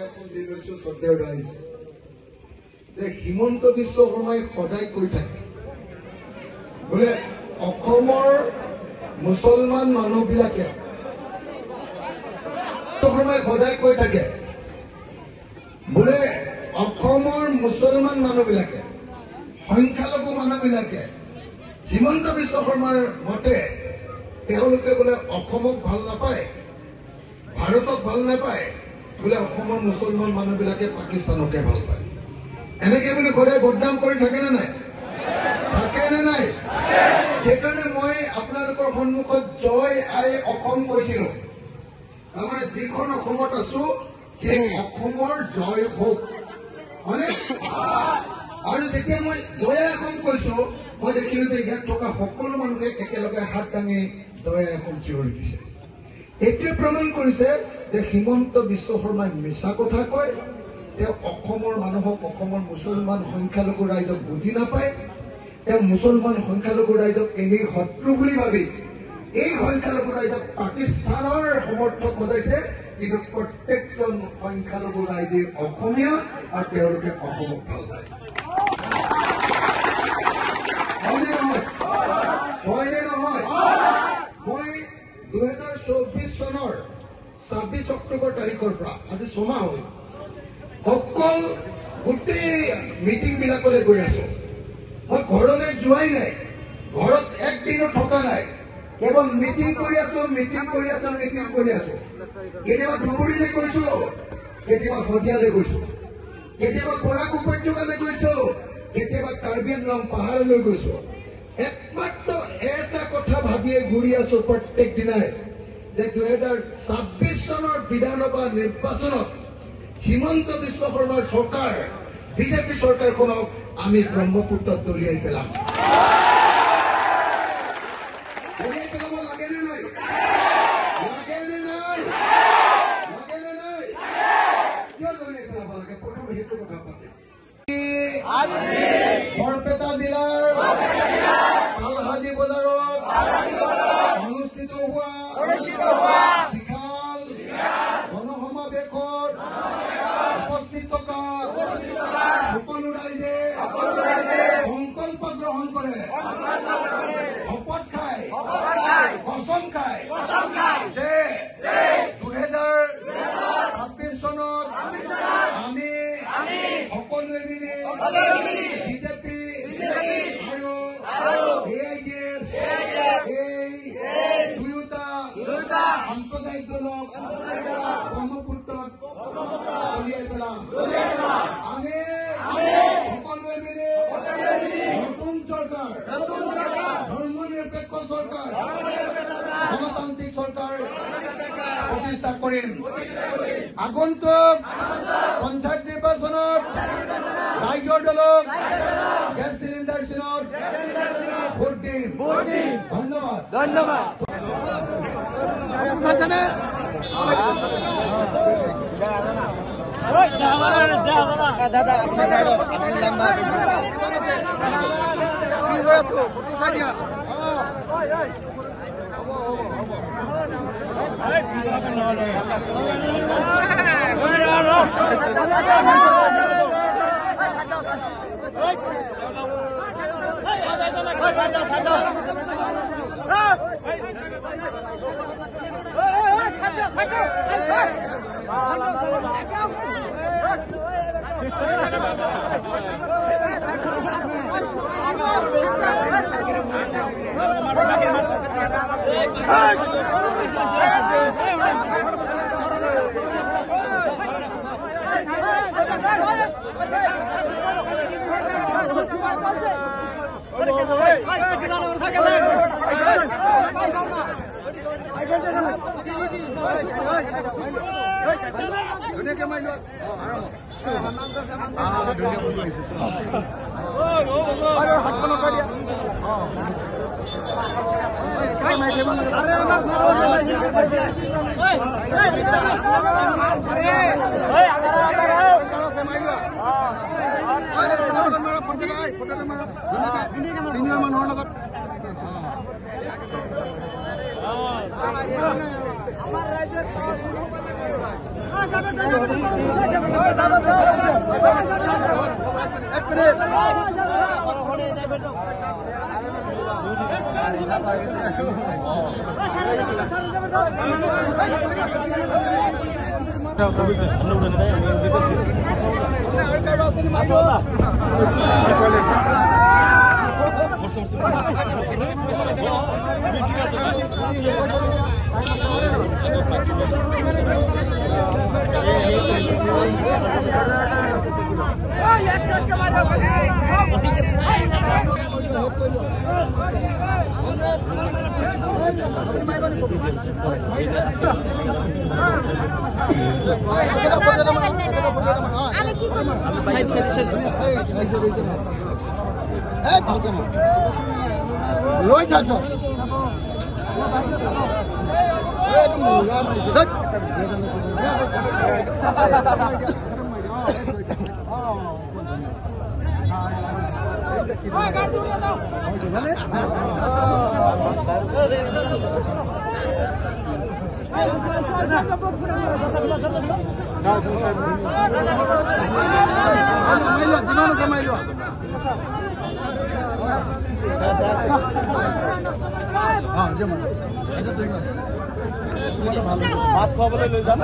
এখন দি লৈছো শ্ৰদ্ধেয় ৰাইজ যে হিমন্ত বিশ্ব শৰ্মাই সদায় কৈ থাকে বোলে অসমৰ মুছলমান মানুহবিলাকে শৰ্মাই সদায় কৈ থাকে বোলে অসমৰ মুছলমান মানুহবিলাকে সংখ্যালঘু মানুহবিলাকে হিমন্ত বিশ্ব শৰ্মাৰ মতে তেওঁলোকে বোলে অসমক ভাল নাপায় ভাৰতক ভাল নাপায় বোলে অসমৰ মুছলমান মানুহবিলাকে পাকিস্তানকে ভাল পায় এনেকে বুলি সদায় বদনাম কৰি থাকে নে নাই সেইকাৰণে মই আপোনালোকৰ সন্মুখত জয় আই অসম কৈছিলো তাৰমানে যিখন অসমত আছো সেই অসমৰ জয় হওক মানে আৰু যেতিয়া মই জয় আই অসম কৈছো মই দেখিলো যে ইয়াত থকা সকলো মানুহে একেলগে হাত দাঙি জয় আই অসম চিঞৰি দিছে এইটোৱে প্ৰমাণ কৰিছে যে হিমন্ত বিশ্ব শৰ্মাই মিছা কথা কয় তেওঁ অসমৰ মানুহক অসমৰ মুছলমান সংখ্যালঘু ৰাইজক বুজি নাপায় তেওঁ মুছলমান সংখ্যালঘু ৰাইজক এনেই শত্ৰু বুলি ভাবি এই সংখ্যালঘু ৰাইজক পাকিস্তানৰ সমৰ্থক সজাইছে কিন্তু প্ৰত্যেকজন সংখ্যালঘু ৰাইজে অসমীয়া আৰু তেওঁলোকে অসমক ভাল পায় হয়নে নহয় মই 2024 চনৰ 26 অক্টোবৰ তাৰিখৰ পৰা আজি ছমাহ হ'ল অকল গোটেই মিটিং বিলাকলৈ গৈ আছো মই ঘৰলৈ যোৱাই নাই ঘৰত একদিনো থকা নাই কেৱল মিটিং কৰি আছো কেতিয়াবা ধুবুৰীলৈ গৈছো কেতিয়াবা শদিয়ালৈ গৈছো কেতিয়াবা বৰাক উপত্যকালৈ গৈছো কেতিয়াবা কাৰ্বি আংলং পাহাৰলৈ গৈছো একমাত্ৰ এটা কথা ভাবিয়ে ঘূৰি আছো প্ৰত্যেক দিনাই যে 2026 চনৰ বিধানসভা নিৰ্বাচনত হিমন্ত বিশ্ব শৰ্মাৰ চৰকাৰ বিজেপি চৰকাৰখনক আমি ব্ৰহ্মপুত্ৰত দলিয়াই পেলাম লাগেনে নাই কিয় দলিয়াই পেলাব লাগে প্ৰথম সেইটো কথা পাতিম বৰপেটা জিলাৰ কালহাজী বজাৰত অনুষ্ঠিত হোৱা বিশাল গণসমাৱেশত উপস্থিত থকা সকলো ৰাইজে সংকল্প গ্ৰহণ কৰে শপত খায় কচম খায় যে 2026 চনত আমি সকলোৱে মিলি বিজেপি আৰু AIDF এই দুয়োটা সাম্প্ৰদায়িক দলক ব্ৰহ্মপুত্ৰত দলিয়াই পেলাম আমি সকলোৱে মিলি নতুন চৰকাৰ ধৰ্মনিৰপেক্ষ চৰকাৰ গণতান্ত্ৰিক চৰকাৰ প্ৰতিষ্ঠা কৰিম আগন্তুক পঞ্চায়ত নিৰ্বাচনত ৰাইজৰ দলক গেছ চিলিণ্ডাৰ চিনত ভোট দিম ধন্যবাদ দাদা সিনিয়ৰ মানুহৰ লগত আমাৰ ৰাজ্যৰ ভাত খাবলৈ লৈ যাম